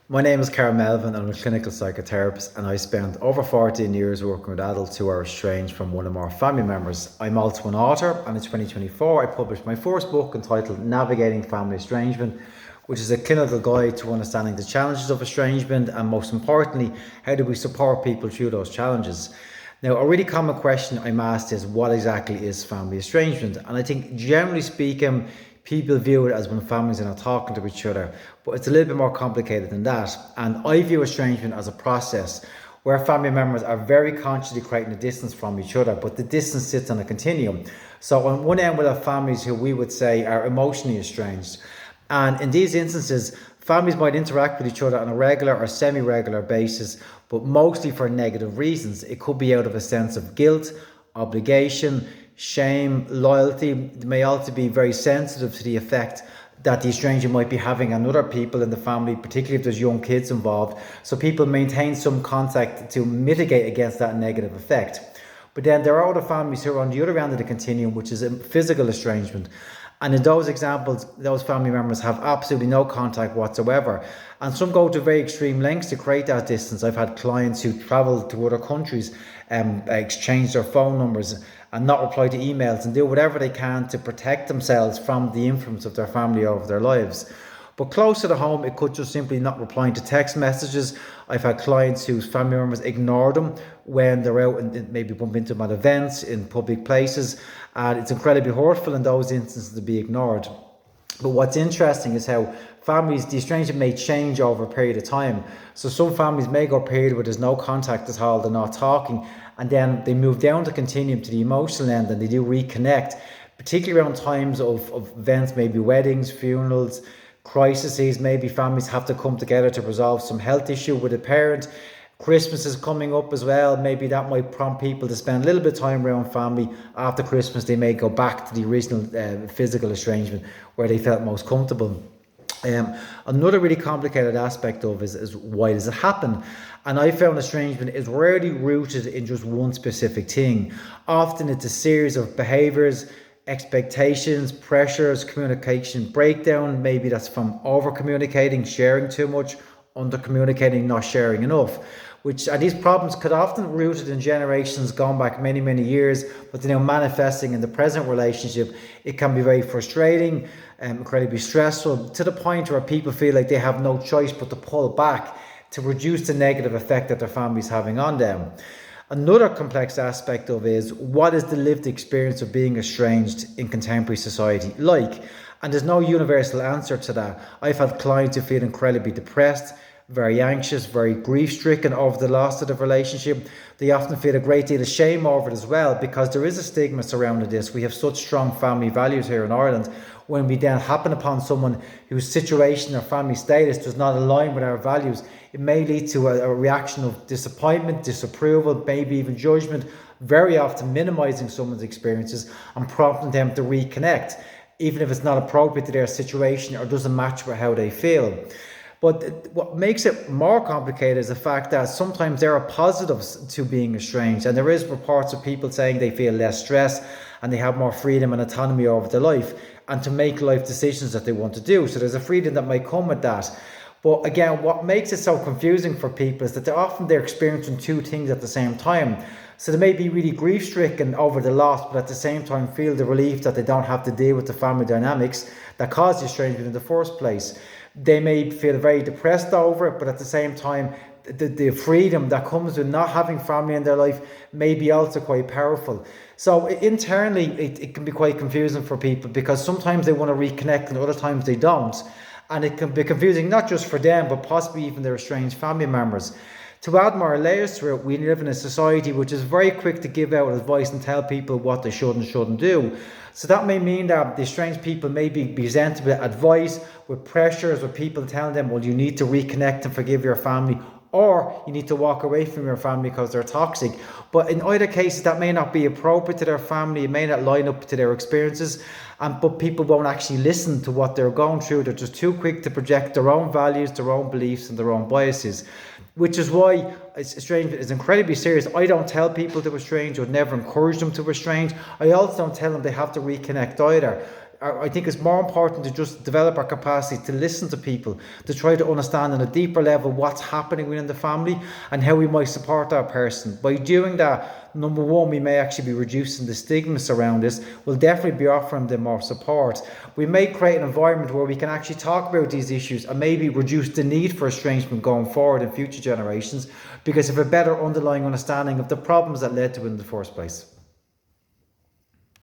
My name is Cara Melvin, and I'm a clinical psychotherapist, and I spent over 14 years working with adults who are estranged from one or more family members. I'm also an author, and in 2024 I published my first book entitled Navigating Family Estrangement, which is a clinical guide to understanding the challenges of estrangement and, most importantly, how do we support people through those challenges. Now, a really common question I'm asked is, what exactly is family estrangement? And I think, generally speaking, people view it as when families are not talking to each other, but it's a little bit more complicated than that. And I view estrangement as a process where family members are very consciously creating a distance from each other, but the distance sits on a continuum. So on one end, we'll have families who we would say are emotionally estranged. And in these instances, families might interact with each other on a regular or semi-regular basis, but mostly for negative reasons. It could be out of a sense of guilt, obligation, shame, loyalty. They may also be very sensitive to the effect that the estrangement might be having on other people in the family, particularly if there's young kids involved. So people maintain some contact to mitigate against that negative effect. But then there are other families who are on the other end of the continuum, which is a physical estrangement. And in those examples, those family members have absolutely no contact whatsoever. And some go to very extreme lengths to create that distance. I've had clients who travel to other countries, exchange their phone numbers and not reply to emails and do whatever they can to protect themselves from the influence of their family over their lives. But closer to home, it could just simply not replying to text messages. I've had clients whose family members ignore them when they're out and maybe bump into them at events, in public places. And it's incredibly hurtful in those instances to be ignored. But what's interesting is how families, the estrangement may change over a period of time. So some families may go a period where there's no contact at all, they're not talking, and then they move down the continuum to the emotional end and they do reconnect, particularly around times of events, maybe weddings, funerals, crises. Maybe families have to come together to resolve some health issue with a parent. Christmas is coming up as well. Maybe that might prompt people to spend a little bit of time around family. After Christmas, they may go back to the original physical estrangement where they felt most comfortable. Another really complicated aspect of is why does it happen? And I found estrangement is rarely rooted in just one specific thing. Often it's a series of behaviours, expectations, pressures, communication breakdown. Maybe that's from over communicating, sharing too much, under communicating, not sharing enough. And these problems could often be rooted in generations gone back many years, but they're now manifesting in the present relationship. It can be very frustrating, incredibly stressful, to the point where people feel like they have no choice but to pull back to reduce the negative effect that their family's having on them. Another complex aspect of it is, what is the lived experience of being estranged in contemporary society like? And there's no universal answer to that. I've had clients who feel incredibly depressed, very anxious, very grief-stricken over the loss of the relationship. They often feel a great deal of shame over it as well, because there is a stigma surrounding this. We have such strong family values here in Ireland. When we then happen upon someone whose situation or family status does not align with our values, it may lead to a reaction of disappointment, disapproval, maybe even judgment, very often minimizing someone's experiences and prompting them to reconnect, even if it's not appropriate to their situation or doesn't match with how they feel. But what makes it more complicated is the fact that sometimes there are positives to being estranged, and there is reports of people saying they feel less stress and they have more freedom and autonomy over their life and to make life decisions that they want to do. So there's a freedom that might come with that. But again, what makes it so confusing for people is that they're experiencing two things at the same time. So they may be really grief-stricken over the loss, but at the same time feel the relief that they don't have to deal with the family dynamics that caused the estrangement in the first place. They may feel very depressed over it, but at the same time, the freedom that comes with not having family in their life may be also quite powerful. So internally, it can be quite confusing for people, because sometimes they want to reconnect and other times they don't. And it can be confusing not just for them, but possibly even their estranged family members. To add more layers to it, we live in a society which is very quick to give out advice and tell people what they should and shouldn't do. So that may mean that the estranged people may be presented with advice, with pressures, with people telling them, well, you need to reconnect and forgive your family, or you need to walk away from your family because they're toxic. But in either cases, that may not be appropriate to their family. It may not line up to their experiences. But people won't actually listen to what they're going through. They're just too quick to project their own values, their own beliefs, and their own biases. Which is why estrangement is incredibly serious. I don't tell people to estrange, or never encourage them to estrange. I also don't tell them they have to reconnect either. I think it's more important to just develop our capacity to listen to people, to try to understand on a deeper level what's happening within the family and how we might support that person. By doing that, number one, we may actually be reducing the stigmas around this. We'll definitely be offering them more support. We may create an environment where we can actually talk about these issues and maybe reduce the need for estrangement going forward in future generations, because of a better underlying understanding of the problems that led to it in the first place.